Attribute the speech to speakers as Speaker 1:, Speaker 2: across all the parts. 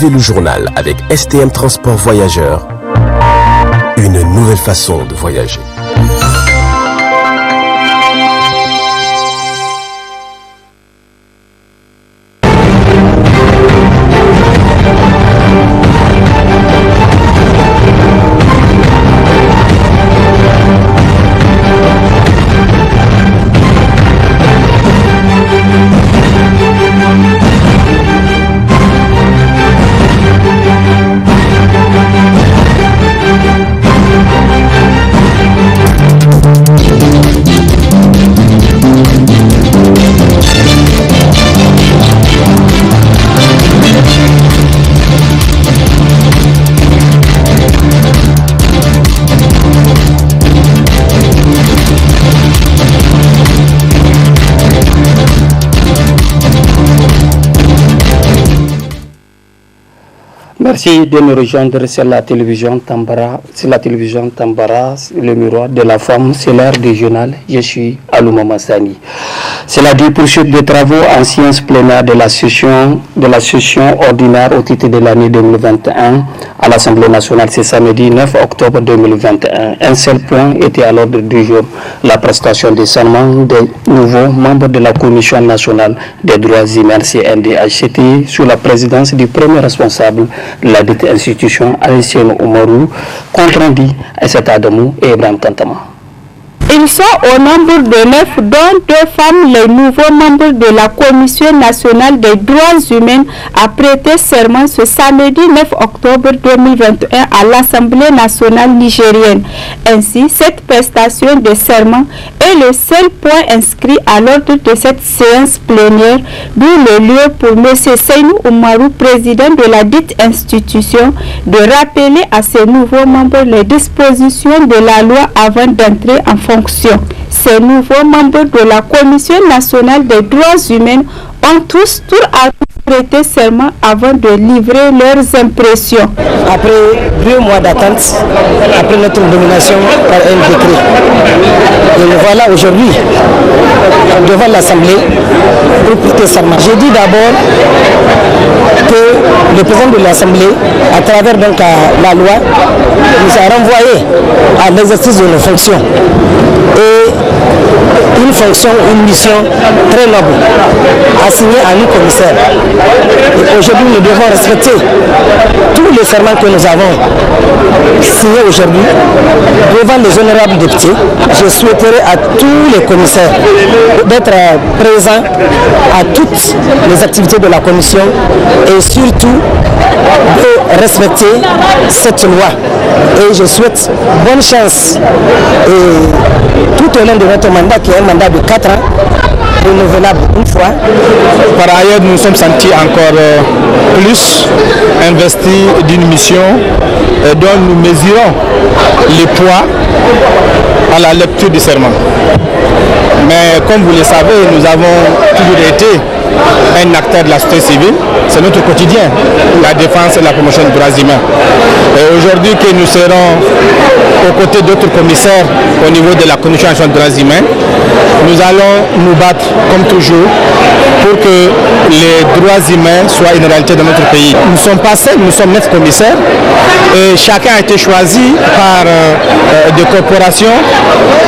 Speaker 1: Le journal avec STM Transport Voyageurs, une nouvelle façon de voyager.
Speaker 2: Merci de nous rejoindre sur la télévision Tambara, le miroir de la femme, c'est l'heure du journal. Je suis Alouma Massani. C'est la poursuite des travaux en séance plénière de la session ordinaire au titre de l'année 2021 à l'Assemblée nationale. C'est samedi 9 octobre 2021. Un seul point était à l'ordre du jour, la prestation des serments des nouveaux membres de la Commission nationale des droits humains CNDH. Sous la présidence du premier responsable de la dite institution, Alessio Oumarou, compte rendu Aïssata Adamou et Ibrahim Tantama.
Speaker 3: Ils sont au nombre de 9, dont 2 femmes, les nouveaux membres de la Commission nationale des droits humains, a prêté serment ce samedi 9 octobre 2021 à l'Assemblée nationale nigérienne. Ainsi, cette prestation de serment est le seul point inscrit à l'ordre de cette séance plénière, d'où le lieu pour M. Seynou Oumarou, président de la dite institution, de rappeler à ses nouveaux membres les dispositions de la loi avant d'entrer en fonction. Ces nouveaux membres de la Commission nationale des droits humains ont tous tour à prêter serment avant de livrer leurs impressions.
Speaker 4: Après 2 mois d'attente, après notre nomination par un décret, et nous voilà aujourd'hui devant l'Assemblée pour prêter serment. J'ai dit d'abord que le président de l'Assemblée, à travers donc la loi, nous a renvoyé à l'exercice de nos fonctions. Et une fonction, une mission très noble, assignée à nous commissaires. Et aujourd'hui, nous devons respecter tous les serments que nous avons signés aujourd'hui devant les honorables députés. Je souhaiterais à tous les commissaires d'être présents à toutes les activités de la commission et surtout de respecter cette loi. Et je souhaite bonne chance et tout au long de notre mandat, qui est un mandat de 4 ans, renouvelable une fois.
Speaker 5: Par ailleurs, nous nous sommes sentis encore plus investis d'une mission dont nous mesurons les poids à la lecture du serment. Mais comme vous le savez, nous avons toujours été un acteur de la société civile. C'est notre quotidien, la défense et la promotion des droits humains. Et aujourd'hui que nous serons aux côtés d'autres commissaires au niveau de la Commission nationale des droits humains, nous allons nous battre comme toujours pour que les droits humains soient une réalité dans notre pays. Nous sommes passés, nous sommes 9 commissaires et chacun a été choisi par des corporations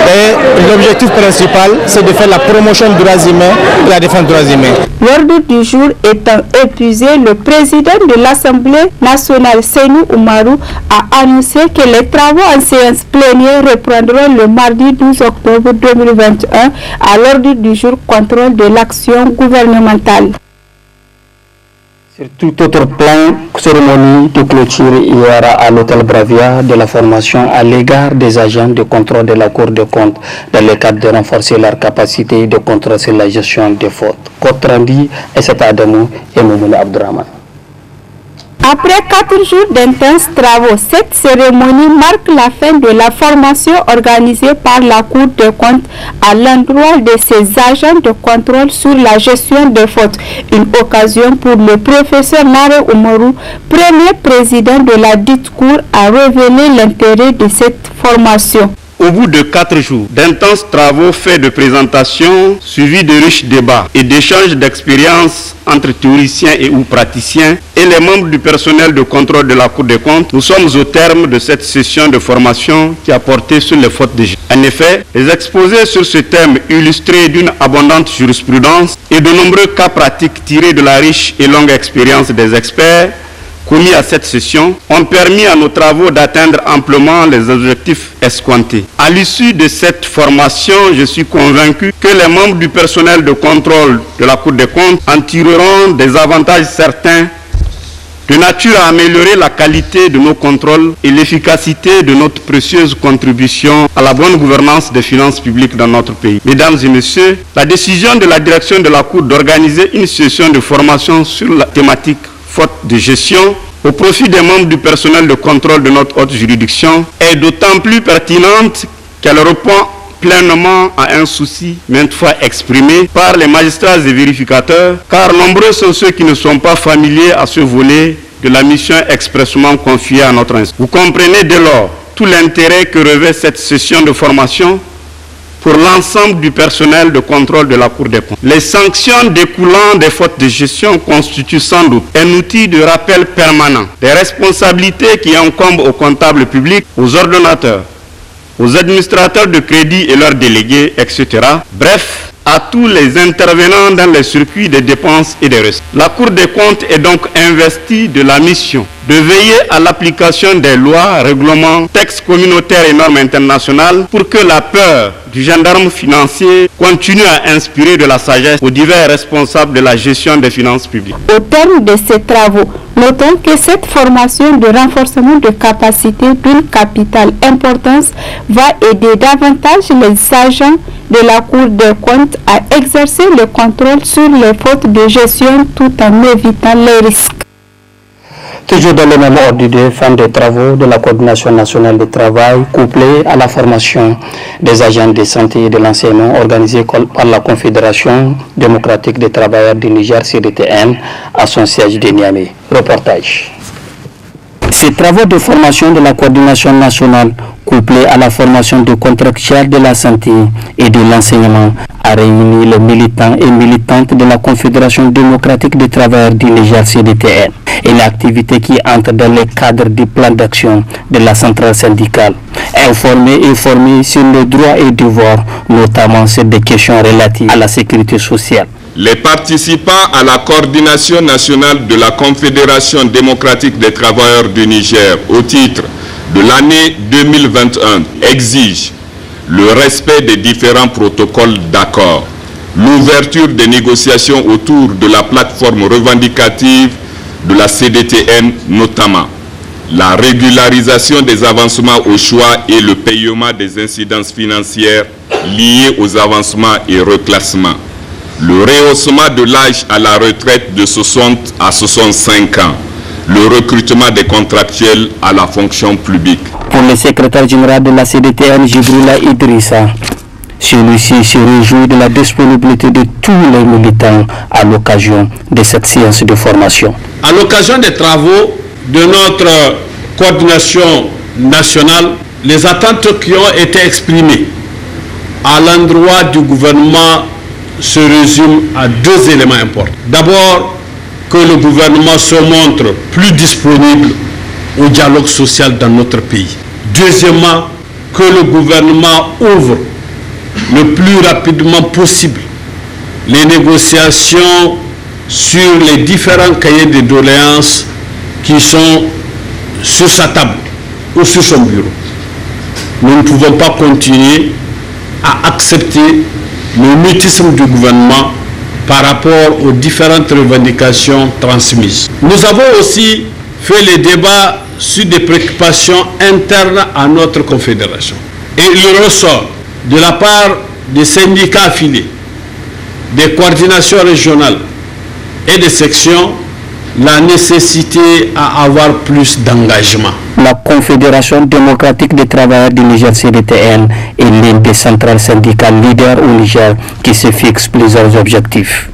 Speaker 5: et l'objectif principal c'est de faire la promotion des droits humains et la défense des droits humains.
Speaker 3: L'ordre du jour étant épuisé, le président de l'Assemblée nationale, Seynou Oumarou, a annoncé que les travaux en séance plénière reprendront le mardi 12 octobre 2021 à l'ordre du jour contrôle de l'action gouvernementale.
Speaker 2: Sur tout autre plan, cérémonie de clôture hier à l'hôtel Bravia de la formation à l'égard des agents de contrôle de la Cour des comptes dans le cadre de renforcer leur capacité de contrôle sur la gestion des fautes. Compte rendu, Aïssata Adamou et Moumouni Abdourahmane.
Speaker 3: Après 4 jours d'intenses travaux, cette cérémonie marque la fin de la formation organisée par la Cour des comptes à l'endroit de ses agents de contrôle sur la gestion des fautes. Une occasion pour le professeur Nare Oumarou, premier président de la dite Cour, à révéler l'intérêt de cette formation.
Speaker 6: Au bout de 4 jours d'intenses travaux faits de présentations, suivis de riches débats et d'échanges d'expériences entre théoriciens et ou praticiens et les membres du personnel de contrôle de la Cour des comptes, nous sommes au terme de cette session de formation qui a porté sur les fautes de gestion. En effet, les exposés sur ce thème illustrés d'une abondante jurisprudence et de nombreux cas pratiques tirés de la riche et longue expérience des experts commis à cette session ont permis à nos travaux d'atteindre amplement les objectifs escomptés. À l'issue de cette formation, je suis convaincu que les membres du personnel de contrôle de la Cour des comptes en tireront des avantages certains de nature à améliorer la qualité de nos contrôles et l'efficacité de notre précieuse contribution à la bonne gouvernance des finances publiques dans notre pays. Mesdames et messieurs, la décision de la direction de la Cour d'organiser une session de formation sur la thématique faute de gestion au profit des membres du personnel de contrôle de notre haute juridiction est d'autant plus pertinente qu'elle répond pleinement à un souci maintes fois exprimé par les magistrats et vérificateurs, car nombreux sont ceux qui ne sont pas familiers à ce volet de la mission expressément confiée à notre institut. Vous comprenez dès lors tout l'intérêt que revêt cette session de formation pour l'ensemble du personnel de contrôle de la Cour des comptes. Les sanctions découlant des fautes de gestion constituent sans doute un outil de rappel permanent des responsabilités qui incombent aux comptables publics, aux ordonnateurs, aux administrateurs de crédit et leurs délégués, etc. Bref, à tous les intervenants dans les circuits des dépenses et des recettes. La Cour des comptes est donc investie de la mission de veiller à l'application des lois, règlements, textes communautaires et normes internationales pour que la peur du gendarme financier continue à inspirer de la sagesse aux divers responsables de la gestion des finances publiques.
Speaker 3: Au terme de ces travaux, notons que cette formation de renforcement de capacité d'une capitale importance va aider davantage les agents de la Cour des comptes à exercer le contrôle sur les fautes de gestion tout en évitant les risques.
Speaker 2: Toujours dans le même ordre des fins de travaux de la coordination nationale de travail, couplée à la formation des agents de santé et de l'enseignement organisée par la Confédération démocratique des travailleurs du Niger, CDTN, à son siège de Niamey. Reportage. Ces travaux de formation de la coordination nationale, couplés à la formation de contractuels de la santé et de l'enseignement, a réuni les militants et militantes de la Confédération démocratique des travailleurs du Niger, CDTN, et l'activité qui entre dans le cadre du plan d'action de la centrale syndicale. Informer et former sur les droits et devoirs, notamment sur des questions relatives à la sécurité sociale.
Speaker 7: Les participants à la coordination nationale de la Confédération démocratique des travailleurs du Niger au titre de l'année 2021 exigent le respect des différents protocoles d'accord, l'ouverture des négociations autour de la plateforme revendicative de la CDTN notamment, la régularisation des avancements au choix et le paiement des incidences financières liées aux avancements et reclassements, le rehaussement de l'âge à la retraite de 60 à 65 ans, le recrutement des contractuels à la fonction publique.
Speaker 2: Pour le secrétaire général de la CDTN, Jibrila Idrissa, celui-ci se réjouit de la disponibilité de tous les militants à l'occasion de cette séance de formation.
Speaker 8: À l'occasion des travaux de notre coordination nationale, les attentes qui ont été exprimées à l'endroit du gouvernement se résument à deux éléments importants. D'abord, que le gouvernement se montre plus disponible au dialogue social dans notre pays. Deuxièmement, que le gouvernement ouvre le plus rapidement possible les négociations sur les différents cahiers de doléances qui sont sur sa table ou sur son bureau. Nous ne pouvons pas continuer à accepter le mutisme du gouvernement par rapport aux différentes revendications transmises. Nous avons aussi fait les débats sur des préoccupations internes à notre confédération. Et il ressort de la part des syndicats affiliés, des coordinations régionales et des sections la nécessité à avoir plus d'engagement.
Speaker 2: La Confédération démocratique des travailleurs du Niger, CDTN, est l'une des centrales syndicales leaders au Niger qui se fixe plusieurs objectifs,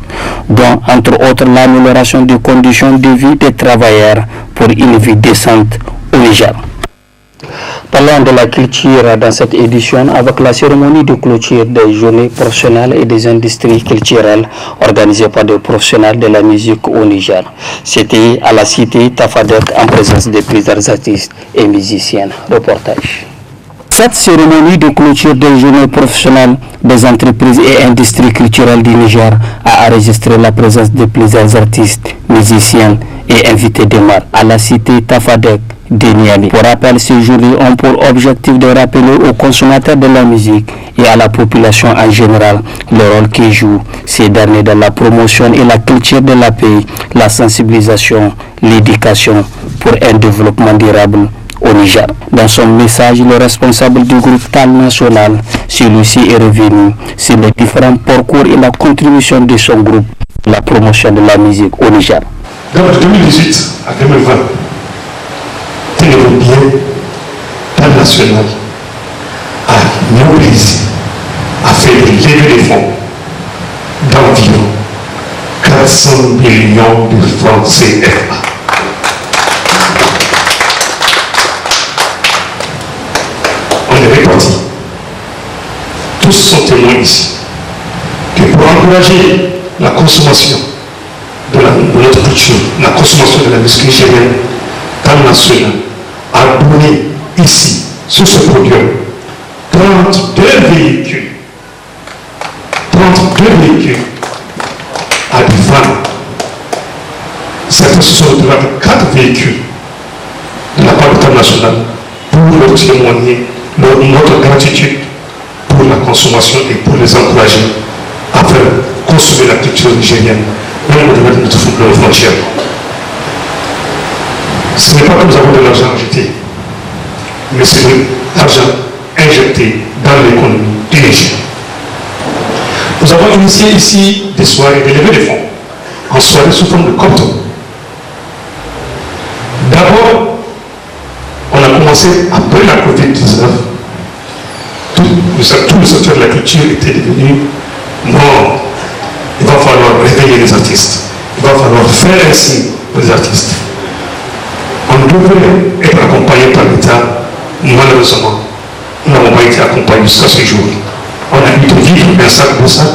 Speaker 2: dont entre autres l'amélioration des conditions de vie des travailleurs pour une vie décente au Niger. Parlons de la culture dans cette édition avec la cérémonie de clôture des journées professionnelles et des industries culturelles organisées par des professionnels de la musique au Niger. C'était à la cité Tafadek en présence des plusieurs artistes et musiciens. Reportage. Cette cérémonie de clôture des journées professionnelles des entreprises et industries culturelles du Niger a enregistré la présence de plusieurs artistes, musiciens et invités de marque à la cité Tafadek de Niamey. Pour rappel, ces journées ont pour objectif de rappeler aux consommateurs de la musique et à la population en général le rôle qu'ils jouent ces derniers dans la promotion et la culture de la paix, la sensibilisation, l'éducation pour un développement durable au Niger. Dans son message, le responsable du groupe TAL national, celui-ci est revenu sur les différents parcours et la contribution de son groupe à la promotion de la musique au Niger.
Speaker 9: Donc de 2018 à 2020, tenez-vous bien, TAL national a mobilisé, a fait des levées de fonds d'environ 400 millions de francs CFA. On est répartis. Tous sont témoins ici que pour encourager la consommation de notre culture, la consommation de la musique nigérienne, TAL national a donné ici, sur ce podium, 32 véhicules à des femmes. Certains se sont retrouvés avec 4 véhicules de la part de TAL national pour leur témoigner notre gratitude pour la consommation et pour les encourager à faire consommer la culture nigérienne, même au-delà de notre frontière. Ce n'est pas que nous avons de l'argent injecté, mais c'est de l'argent injecté dans l'économie du Niger. Nous avons initié ici des soirées, des levées de fonds, en soirée sous forme de copto. D'abord, on a commencé après la Covid-19. Tout le secteur de la culture était devenu mort. Il va falloir réveiller les artistes. Il va falloir faire un signe aux artistes. On devrait être accompagné par l'État. Malheureusement, nous n'avons pas été accompagnés jusqu'à ce jour. On a eu de vivre un sac de sac,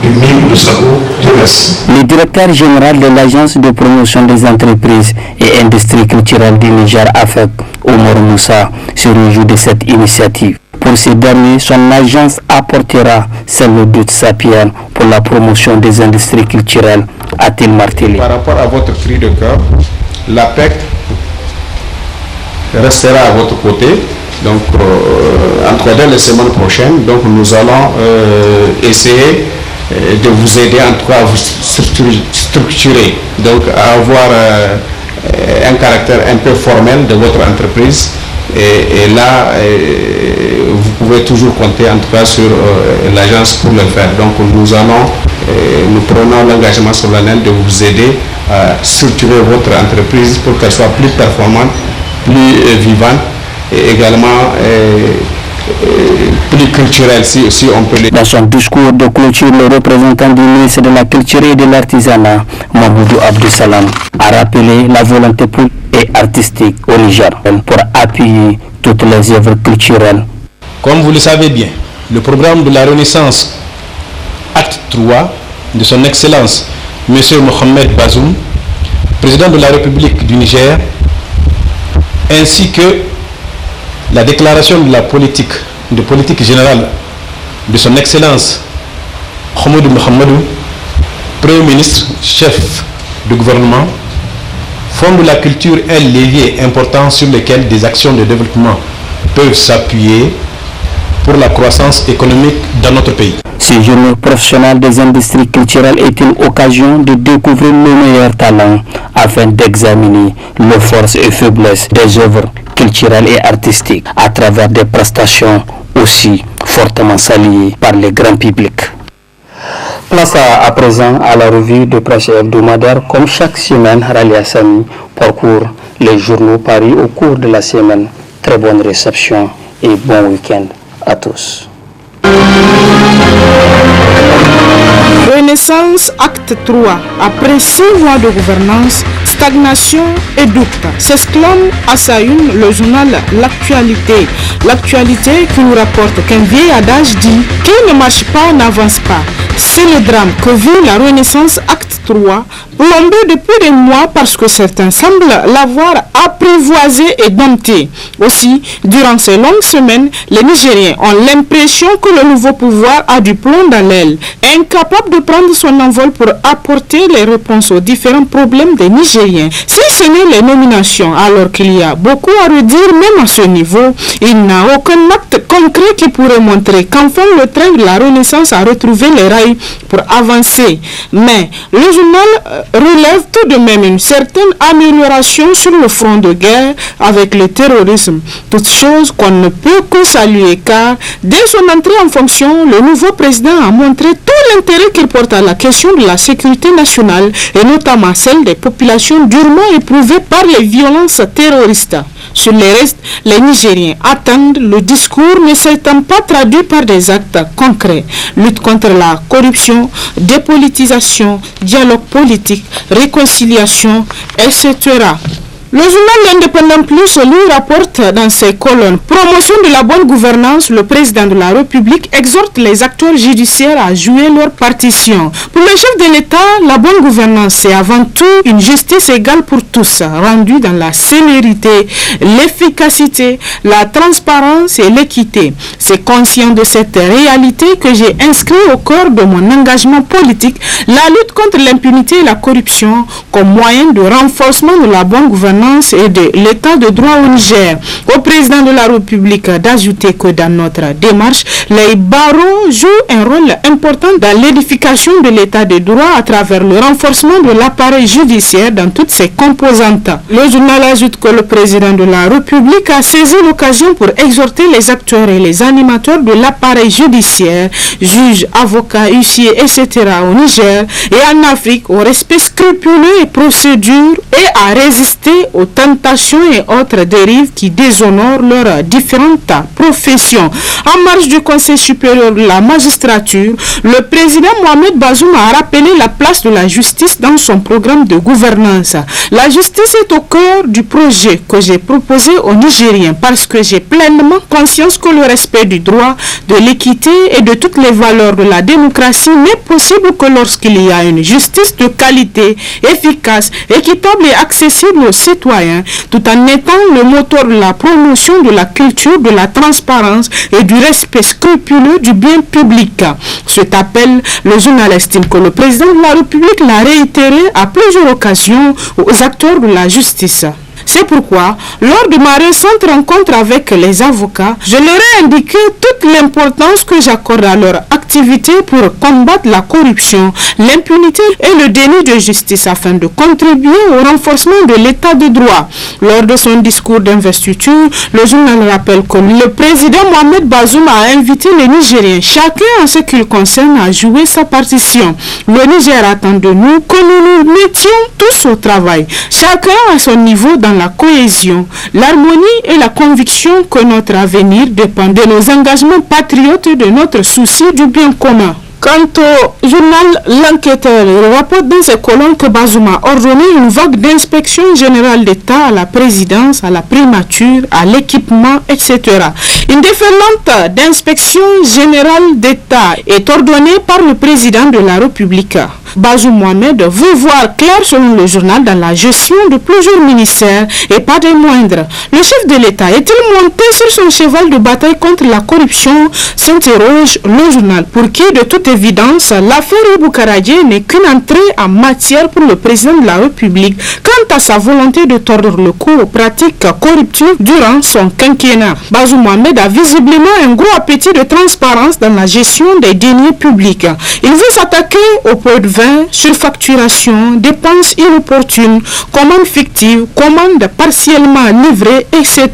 Speaker 9: du mille de sabot, de merci.
Speaker 2: Le directeur général de l'Agence de promotion des entreprises et industries culturelles du Niger, AFEC, Omar Moussa, se réjouit de cette initiative. Pour ces derniers, son agence apportera celle de Sapien pour la promotion des industries culturelles, a-t-il martelé.
Speaker 10: Par rapport à votre cri de cœur, l'APEC restera à votre côté. Donc, en tout cas, dans les semaines prochaines, donc, nous allons essayer de vous aider, en tout cas, à vous structurer, donc à avoir un caractère un peu formel de votre entreprise. Et là, vous pouvez toujours compter, en tout cas, sur l'agence pour le faire. Donc, nous prenons l'engagement solennel de vous aider à structurer votre entreprise pour qu'elle soit plus performante, plus vivante et également plus culturelle, si on peut le dire.
Speaker 2: Dans son discours de clôture, le représentant du ministre de la Culture et de l'Artisanat, Mamoudou Abdou Salam, a rappelé la volonté et artistique au Niger pour appuyer toutes les œuvres culturelles.
Speaker 11: Comme vous le savez bien, le programme de la Renaissance, acte 3, de son Excellence, M. Mohamed Bazoum, président de la République du Niger, ainsi que la déclaration de la politique générale de son Excellence Hamadou Mohamedou, Premier ministre, chef du gouvernement, font de la culture un levier important sur lequel des actions de développement peuvent s'appuyer pour la croissance économique dans notre pays.
Speaker 2: Ces journées professionnelles des industries culturelles est une occasion de découvrir le meilleur talent afin d'examiner les forces et faiblesses des œuvres culturelles et artistiques à travers des prestations aussi fortement saluées par le grand public. Place à présent à la revue de presse hebdomadaire. Comme chaque semaine, Ralia Sami parcourt les journaux paris au cours de la semaine. Très bonne réception et bon week-end à tous.
Speaker 12: Renaissance acte 3. Après 6 mois de gouvernance, stagnation et doute. S'exclame à sa une le journal L'actualité. L'actualité qui nous rapporte qu'un vieil adage dit « Qui ne marche pas n'avance pas ». C'est le drame que vit la Renaissance Acte 3, plombé depuis des mois parce que certains semblent l'avoir apprivoisé et dompté. Aussi, durant ces longues semaines, les Nigériens ont l'impression que le nouveau pouvoir a du plomb dans l'aile, incapable de prendre son envol pour apporter les réponses aux différents problèmes des Nigériens. Si ce n'est les nominations, alors qu'il y a beaucoup à redire même à ce niveau, il n'a aucun acte concret qui pourrait montrer qu'enfin le train de la Renaissance a retrouvé les rails pour avancer. Mais le journal relève tout de même une certaine amélioration sur le front de guerre avec le terrorisme. Toute chose qu'on ne peut que saluer car dès son entrée en fonction, le nouveau président a montré tout l'intérêt qu'il porte à la question de la sécurité nationale et notamment celle des populations durement éprouvées par les violences terroristes. Sur les restes, les Nigériens attendent le discours ne s'étant pas traduit par des actes concrets. Lutte contre la corruption, dépolitisation, dialogue politique, réconciliation, etc. Le journal L'Indépendant Plus lui rapporte dans ses colonnes « Promotion de la bonne gouvernance, le président de la République exhorte les acteurs judiciaires à jouer leur partition. » Pour le chef de l'État, la bonne gouvernance, c'est avant tout une justice égale pour tous, rendue dans la célérité, l'efficacité, la transparence et l'équité. C'est conscient de cette réalité que j'ai inscrit au cœur de mon engagement politique la lutte contre l'impunité et la corruption comme moyen de renforcement de la bonne gouvernance et de l'état de droit au Niger. Au président de la République d'ajouter que dans notre démarche, les barreaux jouent un rôle important dans l'édification de l'état de droit à travers le renforcement de l'appareil judiciaire dans toutes ses composantes. Le journal ajoute que le président de la République a saisi l'occasion pour exhorter les acteurs et les animateurs de l'appareil judiciaire, juges, avocats, huissiers, etc. au Niger et en Afrique au respect scrupuleux et procédures et à résister aux tentations et autres dérives qui déshonorent leurs différentes professions. En marge du Conseil supérieur de la magistrature, le président Mohamed Bazoum a rappelé la place de la justice dans son programme de gouvernance. La justice est au cœur du projet que j'ai proposé aux Nigériens parce que j'ai pleinement conscience que le respect du droit, de l'équité et de toutes les valeurs de la démocratie n'est possible que lorsqu'il y a une justice de qualité, efficace, équitable et accessible aux citoyens, tout en étant le moteur de la promotion de la culture, de la transparence et du respect scrupuleux du bien public. Cet appel, le journal estime que le président de la République l'a réitéré à plusieurs occasions aux acteurs de la justice. C'est pourquoi, lors de ma récente rencontre avec les avocats, je leur ai indiqué toute l'importance que j'accorde à leur activité pour combattre la corruption, l'impunité et le déni de justice afin de contribuer au renforcement de l'état de droit. Lors de son discours d'investiture, le journal rappelle que le président Mohamed Bazoum a invité les Nigériens, chacun en ce qui le concerne, à jouer sa partition. Le Niger attend de nous que nous nous mettions tous au travail, chacun à son niveau dans la cohésion, l'harmonie et la conviction que notre avenir dépend de nos engagements patriotes et de notre souci du bien commun. Quant au journal L'Enquêteur, il rapporte dans ses colonnes que Bazoum a ordonné une vague d'inspection générale d'État à la présidence, à la primature, à l'équipement, etc. Une déferlante d'inspection générale d'État est ordonnée par le président de la République. Bazoum Mohamed veut voir clair selon le journal dans la gestion de plusieurs ministères et pas des moindres. Le chef de l'État est-il monté sur son cheval de bataille contre la corruption, s'interroge le journal, pour qui de toute évidence l'affaire Ibou Karadje n'est qu'une entrée en matière pour le président de la République quant à sa volonté de tordre le cou aux pratiques corruptives durant son quinquennat. Bazoum Mohamed a visiblement un gros appétit de transparence dans la gestion des deniers publics. Il veut s'attaquer au pot de vin, surfacturation, dépenses inopportunes, commandes fictives, commandes partiellement livrées, etc.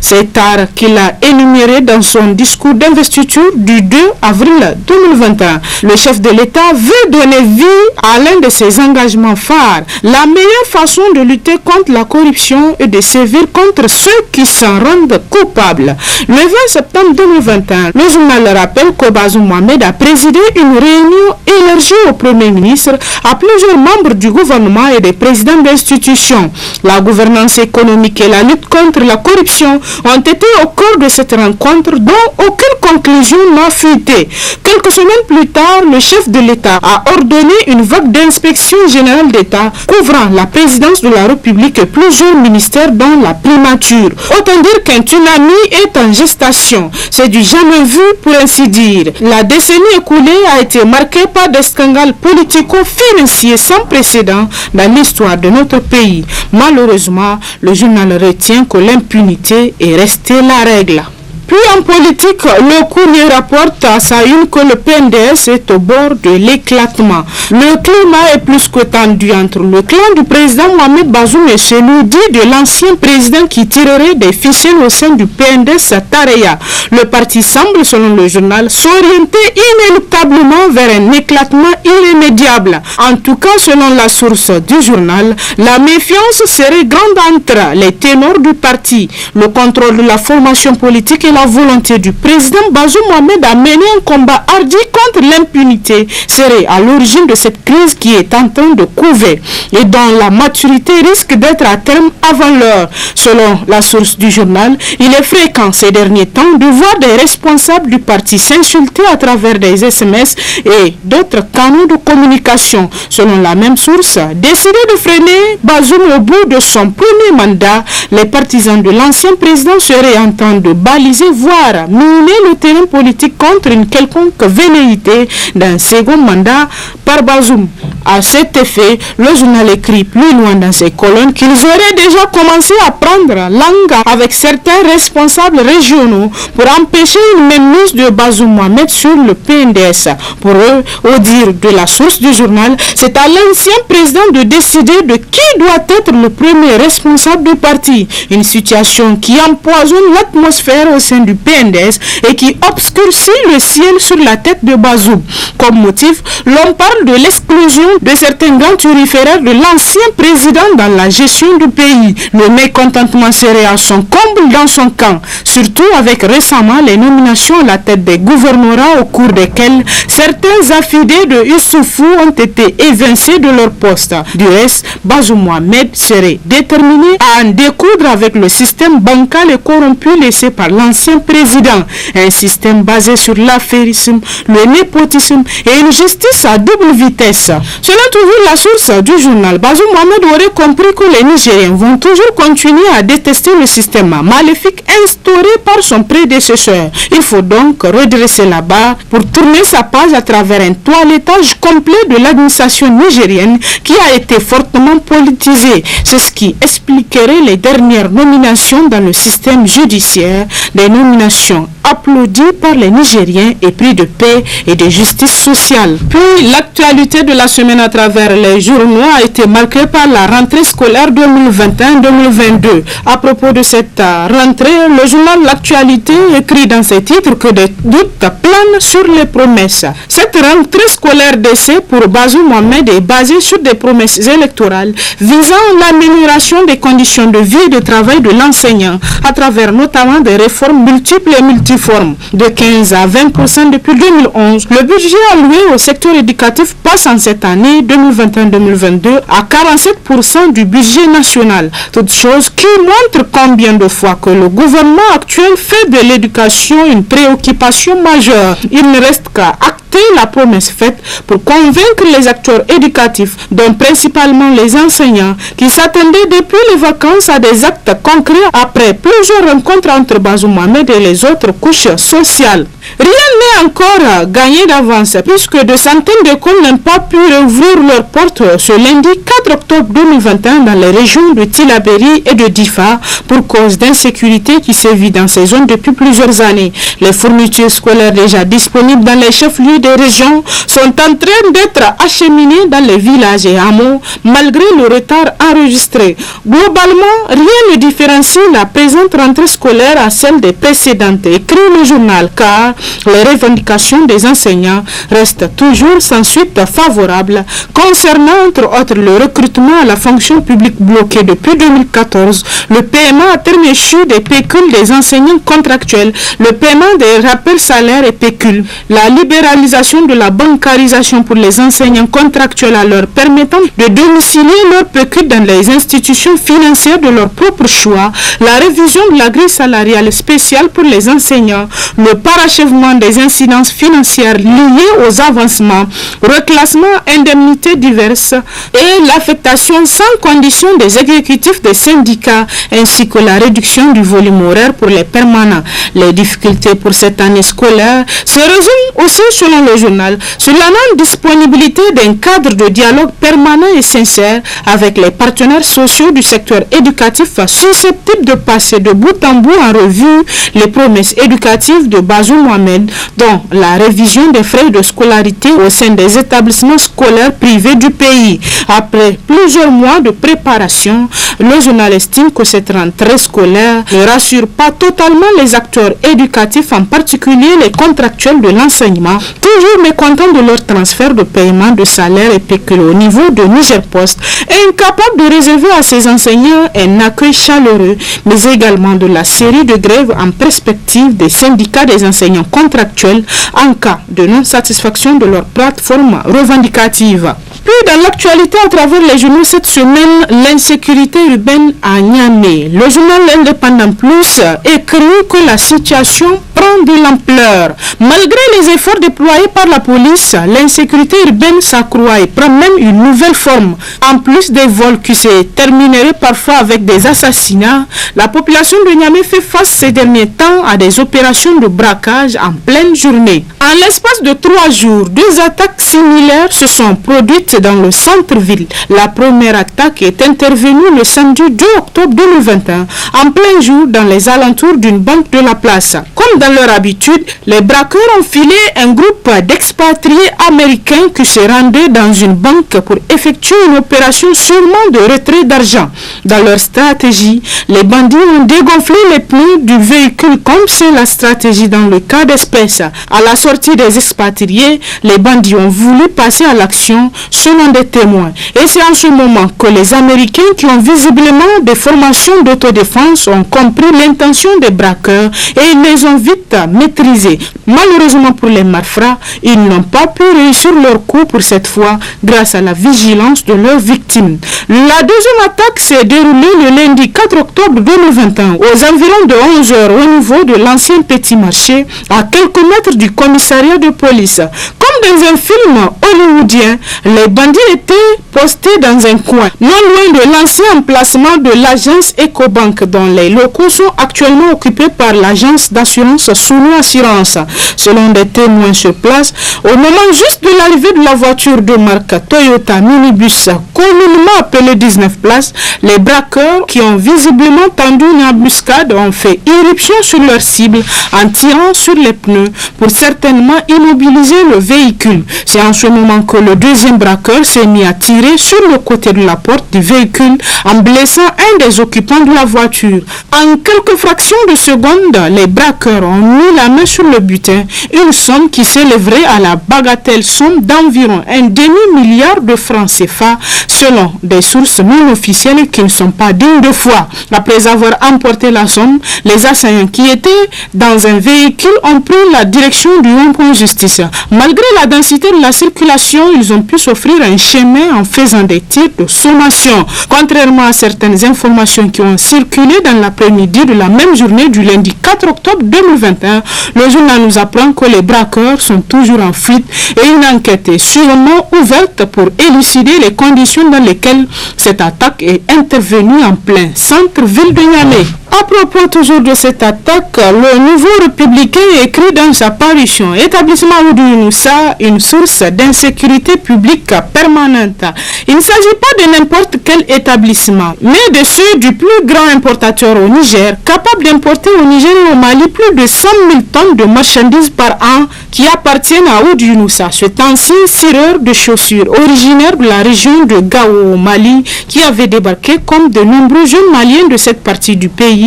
Speaker 12: Cet art qu'il a énuméré soulignerait dans son discours d'investiture du 2 avril 2021. Le chef de l'État veut donner vie à l'un de ses engagements phares. La meilleure façon de lutter contre la corruption est de sévir contre ceux qui s'en rendent coupables. Le 20 septembre 2021, le journal rappelle que Bazoum Mohamed a présidé une réunion élargie au Premier ministre, à plusieurs membres du gouvernement et des présidents d'institutions. La gouvernance économique et la lutte contre la corruption ont été au cœur de cette rencontre dont aucune conclusion n'a fuité. Quelques semaines plus tard, le chef de l'État a ordonné une vague d'inspection générale d'État couvrant la présidence de la République et plusieurs ministères dont la primature. Autant dire qu'un tsunami est en gestation. C'est du jamais vu pour ainsi dire. La décennie écoulée a été marquée par des scandales politico-financiers sans précédent dans l'histoire de notre pays. Malheureusement, le journal retient que l'impunité est restée la règle. Puis en politique, le Courrier rapporte à sa une que le PNDS est au bord de l'éclatement. Le climat est plus que tendu entre le clan du président Mohamed Bazoum et celui dit de l'ancien président qui tirerait des ficelles au sein du PNDS Tareya. Le parti semble, selon le journal, s'orienter inéluctablement vers un éclatement irrémédiable. En tout cas, selon la source du journal, la méfiance serait grande entre les ténors du parti. Le contrôle de la formation politique et la volonté du président Bazoum Mohamed à mener un combat hardi contre l'impunité serait à l'origine de cette crise qui est en train de couver et dont la maturité risque d'être à terme avant l'heure. Selon la source du journal, il est fréquent ces derniers temps de voir des responsables du parti s'insulter à travers des SMS et d'autres canaux de communication. Selon la même source, décidé de freiner Bazoum au bout de son premier mandat, les partisans de l'ancien président seraient en train de baliser voire miner le terrain politique contre une quelconque velléité d'un second mandat par Bazoum. À cet effet, le journal écrit plus loin dans ses colonnes qu'ils auraient déjà commencé à prendre langue avec certains responsables régionaux pour empêcher une mainmise de Bazoum Mohamed sur le PNDS. Pour eux, au dire de la source du journal, c'est à l'ancien président de décider de qui doit être le premier responsable du parti. Une situation qui empoisonne l'atmosphère au sein du PNDS et qui obscurcit le ciel sur la tête de Bazoum. Comme motif, l'on parle de l'exclusion de certains grands turiféraires de l'ancien président dans la gestion du pays. Le mécontentement serait à son comble dans son camp, surtout avec récemment les nominations à la tête des gouvernorats au cours desquelles certains affidés de Issoufou ont été évincés de leur poste. Du reste, Bazoum Mohamed serait déterminé à en découdre avec le système bancal et corrompu laissé par l'ancien président. Un système basé sur l'affairisme, le népotisme et une justice à double vitesse. Selon toujours la source du journal, Bazoum Mohamed aurait compris que les Nigériens vont toujours continuer à détester le système maléfique instauré par son prédécesseur. Il faut donc redresser la barre pour tourner sa page à travers un toilettage complet de l'administration nigérienne qui a été fortement politisée. C'est ce qui expliquerait les dernières nominations dans le système judiciaire, des nominations applaudi par les Nigériens et pris de paix et de justice sociale. Puis l'actualité de la semaine à travers les journaux a été marquée par la rentrée scolaire 2021-2022. À propos de cette rentrée, le journal L'Actualité écrit dans ses titres que des doutes planent sur les promesses. Cette rentrée scolaire d'essai pour Bazoum Mohamed est basée sur des promesses électorales visant l'amélioration des conditions de vie et de travail de l'enseignant à travers notamment des réformes multiples et multiformes. De 15 à 20% depuis 2011, le budget alloué au secteur éducatif passe en cette année 2021-2022 à 47% du budget national. Toute chose qui montre combien de fois que le gouvernement actuel fait de l'éducation une préoccupation majeure. Il ne reste qu'à acter la promesse faite pour convaincre les acteurs éducatifs, dont principalement les enseignants, qui s'attendaient depuis les vacances à des actes concrets après plusieurs rencontres entre Bazoum Mohamed et les autres couches sociales. Rien encore gagné d'avance puisque de centaines d'écoles n'ont pas pu rouvrir leurs portes ce lundi 4 octobre 2021 dans les régions de Tillabéri et de Difa pour cause d'insécurité qui sévit dans ces zones depuis plusieurs années. Les fournitures scolaires déjà disponibles dans les chefs-lieux des régions sont en train d'être acheminées dans les villages et hameaux malgré le retard enregistré. Globalement, rien ne différencie la présente rentrée scolaire à celle des précédentes, écrit le journal, car les revendications des enseignants restent toujours sans suite favorable concernant entre autres le recrutement à la fonction publique bloqué depuis 2014, le paiement à terme échu des pécules des enseignants contractuels, le paiement des rappels salaires et pécules, la libéralisation de la bancarisation pour les enseignants contractuels à leur permettant de domicilier leur pécule dans les institutions financières de leur propre choix, la révision de la grille salariale spéciale pour les enseignants, le parachèvement des incidences financières liées aux avancements, reclassement, indemnités diverses et l'affectation sans condition des exécutifs des syndicats ainsi que la réduction du volume horaire pour les permanents. Les difficultés pour cette année scolaire se résument aussi selon le journal sur la non-disponibilité d'un cadre de dialogue permanent et sincère avec les partenaires sociaux du secteur éducatif susceptibles de passer de bout en bout en revue les promesses éducatives de Bazoum Mohamed, dont la révision des frais de scolarité au sein des établissements scolaires privés du pays. Après plusieurs mois de préparation, le journal estime que cette rentrée scolaire ne rassure pas totalement les acteurs éducatifs, en particulier les contractuels de l'enseignement, toujours mécontents de leur transfert de paiement de salaire et pécule au niveau de Niger Post, incapables de réserver à ces enseignants un accueil chaleureux, mais également de la série de grèves en perspective des syndicats des enseignants contractuels en cas de non-satisfaction de leur plateforme revendicative. Puis dans l'actualité à travers les journaux cette semaine, l'insécurité urbaine à Niamey. Le journal Indépendant Plus écrit que la situation prend de l'ampleur. Malgré les efforts déployés par la police, l'insécurité urbaine s'accroît et prend même une nouvelle forme. En plus des vols qui se termineraient parfois avec des assassinats, la population de Niamey fait face ces derniers temps à des opérations de braquage en pleine journée. En l'espace de 3 jours, 2 attaques similaires se sont produites dans le centre-ville. La première attaque est intervenue le samedi 2 octobre 2021, en plein jour dans les alentours d'une banque de la place. Comme dans leur habitude, les braqueurs ont filé un groupe d'expatriés américains qui se rendaient dans une banque pour effectuer une opération sûrement de retrait d'argent. Dans leur stratégie, les bandits ont dégonflé les pneus du véhicule comme c'est la stratégie dans le cas d'espèce. À la sortie des expatriés, les bandits ont voulu passer à l'action selon des témoins. Et c'est en ce moment que les Américains qui ont visiblement des formations d'autodéfense ont compris l'intention des braqueurs et ils les ont vite maîtrisés. Malheureusement pour les malfrats, ils n'ont pas pu réussir leur coup pour cette fois grâce à la vigilance de leurs victimes. La deuxième attaque s'est déroulée le lundi 4 octobre 2021 aux environs de 11 h au niveau de l'ancien petit marché à quelques mètres du commissariat de police. Comme dans un film hollywoodien, les bandits étaient postés dans un coin, non loin de l'ancien emplacement de l'agence Ecobank dont les locaux sont actuellement occupés par l'agence d'assurance Sunu Assurance. Selon des témoins sur place, au moment juste de l'arrivée de la voiture de marque Toyota Minibus communément appelée 19 places, les braqueurs qui ont visiblement tendu une embuscade ont fait irruption sur leur cible en tirant sur les pneus pour certainement immobiliser le véhicule. C'est en ce moment que le deuxième braqueur s'est mis à tirer sur le côté de la porte du véhicule en blessant un des occupants de la voiture. En quelques fractions de secondes, les braqueurs ont mis la main sur le butin, une somme qui s'élèverait à la bagatelle somme d'environ un demi-milliard de francs CFA selon des sources non officielles qui ne sont pas dignes de foi. Après avoir emporté la somme, les assaillants qui étaient dans un véhicule ont pris la direction du rond-point justice. Malgré la densité de la circulation, ils ont pu s'offrir un chemin en faisant des tirs de sommation. Contrairement à certaines informations qui ont circulé dans l'après-midi de la même journée du lundi 4 octobre 2021, le journal nous apprend que les braqueurs sont toujours en fuite et une enquête est sûrement ouverte pour élucider les conditions dans lesquelles cette attaque est intervenue en plein centre-ville de Niamey. À propos toujours de cette attaque, le Nouveau Républicain écrit dans sa parution « Établissement Oudou Yunusa, une source d'insécurité publique permanente ». Il ne s'agit pas de n'importe quel établissement, mais de ceux du plus grand importateur au Niger, capable d'importer au Niger et au Mali plus de 100 000 tonnes de marchandises par an qui appartiennent à Oudou Yunusa, cet ancien cireur de chaussures originaire de la région de Gao au Mali, qui avait débarqué comme de nombreux jeunes Maliens de cette partie du pays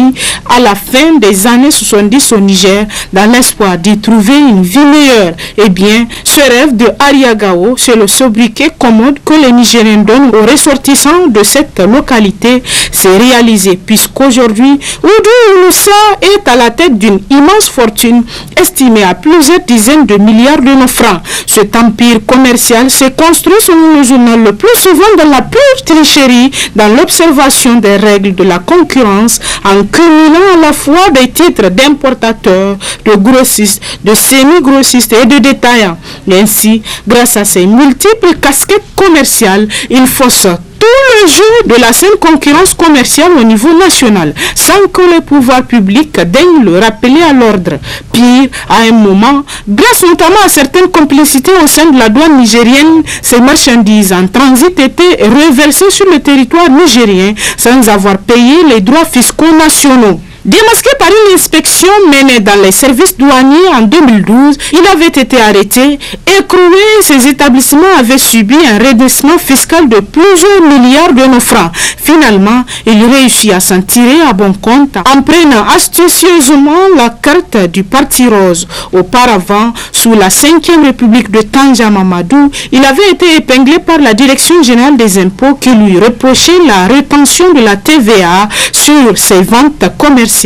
Speaker 12: à la fin des années 70 au Niger, dans l'espoir d'y trouver une vie meilleure. Eh bien, ce rêve de Aria Gao, c'est le sobriquet commode que les Nigériens donnent aux ressortissants de cette localité, s'est réalisé, puisqu'aujourd'hui, Oudou Yunusa est à la tête d'une immense fortune estimée à plusieurs dizaines de milliards de nos francs. Cet empire commercial s'est construit selon le journal le plus souvent dans la pure tricherie, dans l'observation des règles de la concurrence, en cumulant à la fois des titres d'importateurs, de grossistes, de semi-grossistes et de détaillants. Et ainsi, grâce à ces multiples casquettes commerciales, il fausse tout le jeu de la saine concurrence commerciale au niveau national, sans que les pouvoirs publics daignent le rappeler à l'ordre. Pire, à un moment, grâce notamment à certaines complicités au sein de la douane nigérienne, ces marchandises en transit étaient reversées sur le territoire nigérien sans avoir payé les droits fiscaux nationaux. Démasqué par une inspection menée dans les services douaniers en 2012, il avait été arrêté, écroué et ses établissements avaient subi un redressement fiscal de plusieurs milliards de nos francs. Finalement, il réussit à s'en tirer à bon compte en prenant astucieusement la carte du Parti Rose. Auparavant, sous la 5e République de Tanja Mamadou, il avait été épinglé par la Direction générale des impôts qui lui reprochait la rétention de la TVA sur ses ventes commerciales,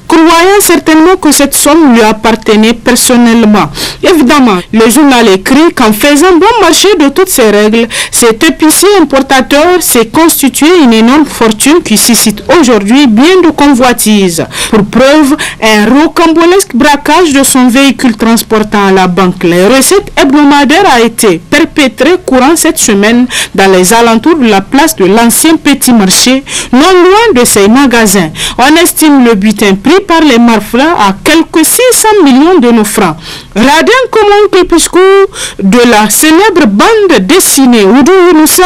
Speaker 12: croyant certainement que cette somme lui appartenait personnellement. Évidemment, le journal écrit qu'en faisant bon marché de toutes ces règles, cet épicier importateur s'est constitué une énorme fortune qui suscite aujourd'hui bien de convoitises. Pour preuve, un rocambolesque braquage de son véhicule transportant à la banque les recettes hebdomadaires a été perpétré courant cette semaine dans les alentours de la place de l'ancien petit marché, non loin de ses magasins. On estime le butin pris par les malfrats à quelques 600 millions de nos francs. Radin comme oncle Piscou de la célèbre bande dessinée Oudou Yunusa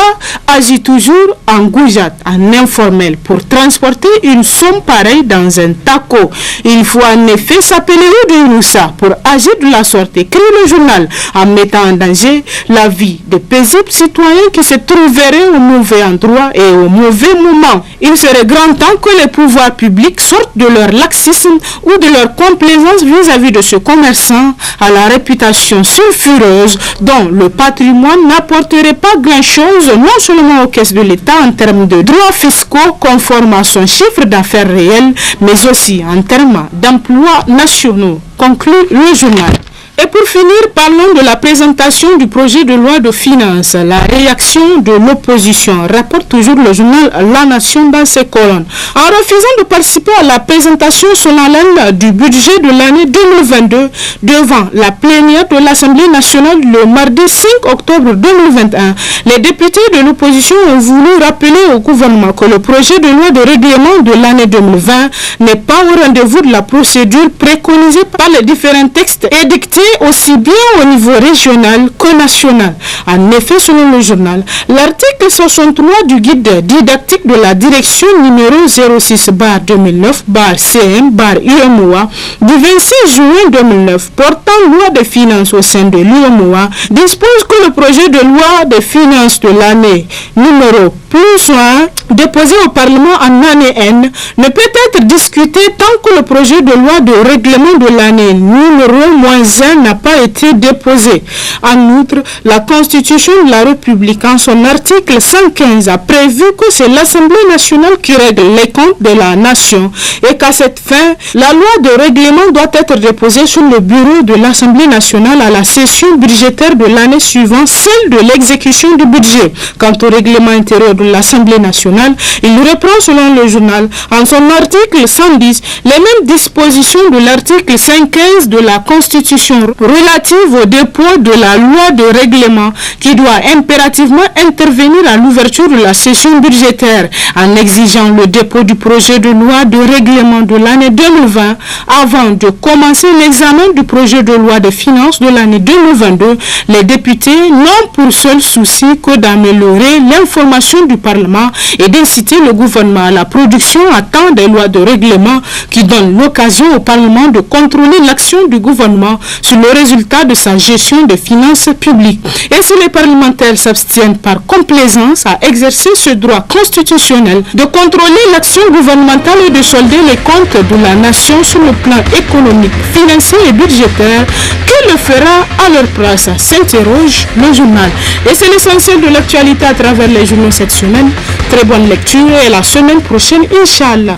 Speaker 12: agit toujours en goujat, en informel, pour transporter une somme pareille dans un taco. Il faut en effet s'appeler Oudou Yunusa pour agir de la sorte, écrit le journal, en mettant en danger la vie de paisibles citoyens qui se trouveraient au mauvais endroit et au mauvais moment. Il serait grand temps que les pouvoirs publics sortent de leur laxisme ou de leur complaisance vis-à-vis de ce commerçant à la réputation sulfureuse dont le patrimoine n'apporterait pas grand-chose non seulement aux caisses de l'État en termes de droits fiscaux conformes à son chiffre d'affaires réel, mais aussi en termes d'emplois nationaux, conclut le journal. Et pour finir, parlons de la présentation du projet de loi de finances. La réaction de l'opposition, rapporte toujours le journal La Nation dans ses colonnes. En refusant de participer à la présentation solennelle du budget de l'année 2022 devant la plénière de l'Assemblée nationale le mardi 5 octobre 2021, les députés de l'opposition ont voulu rappeler au gouvernement que le projet de loi de règlement de l'année 2020 n'est pas au rendez-vous de la procédure préconisée par les différents textes édictés aussi bien au niveau régional que national. En effet, selon le journal, l'article 63 du guide didactique de la direction numéro 06/2009/CM/UMOA du 26 juin 2009 portant loi de finances au sein de l'UMOA dispose que le projet de loi de finances de l'année numéro +1 déposé au Parlement en année N ne peut être discuté tant que le projet de loi de règlement de l'année numéro -1 n'a pas été déposé. En outre, la Constitution de la République, en son article 115, a prévu que c'est l'Assemblée nationale qui règle les comptes de la nation et qu'à cette fin, la loi de règlement doit être déposée sur le bureau de l'Assemblée nationale à la session budgétaire de l'année suivante, celle de l'exécution du budget. Quant au règlement intérieur de l'Assemblée nationale, il reprend selon le journal, en son article 110, les mêmes dispositions de l'article 115 de la Constitution relative au dépôt de la loi de règlement qui doit impérativement intervenir à l'ouverture de la session budgétaire en exigeant le dépôt du projet de loi de règlement de l'année 2020 avant de commencer l'examen du projet de loi de finances de l'année 2022. Les députés n'ont pour seul souci que d'améliorer l'information du Parlement et d'inciter le gouvernement à la production à temps des lois de règlement qui donnent l'occasion au Parlement de contrôler l'action du gouvernement sur le résultat de sa gestion des finances publiques. Et si les parlementaires s'abstiennent par complaisance à exercer ce droit constitutionnel de contrôler l'action gouvernementale et de solder les comptes de la nation sur le plan économique, financier et budgétaire, qui le fera à leur place, s'interroge le journal. Et c'est l'essentiel de l'actualité à travers les journaux cette semaine. Très bonne lecture et la semaine prochaine, Inch'Allah.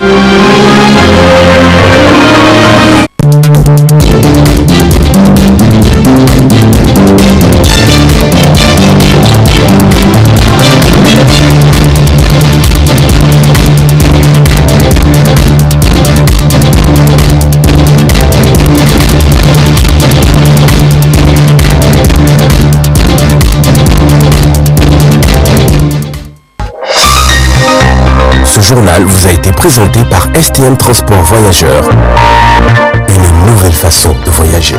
Speaker 1: Ce journal vous a été présenté par STM Transport Voyageurs. Une nouvelle façon de voyager.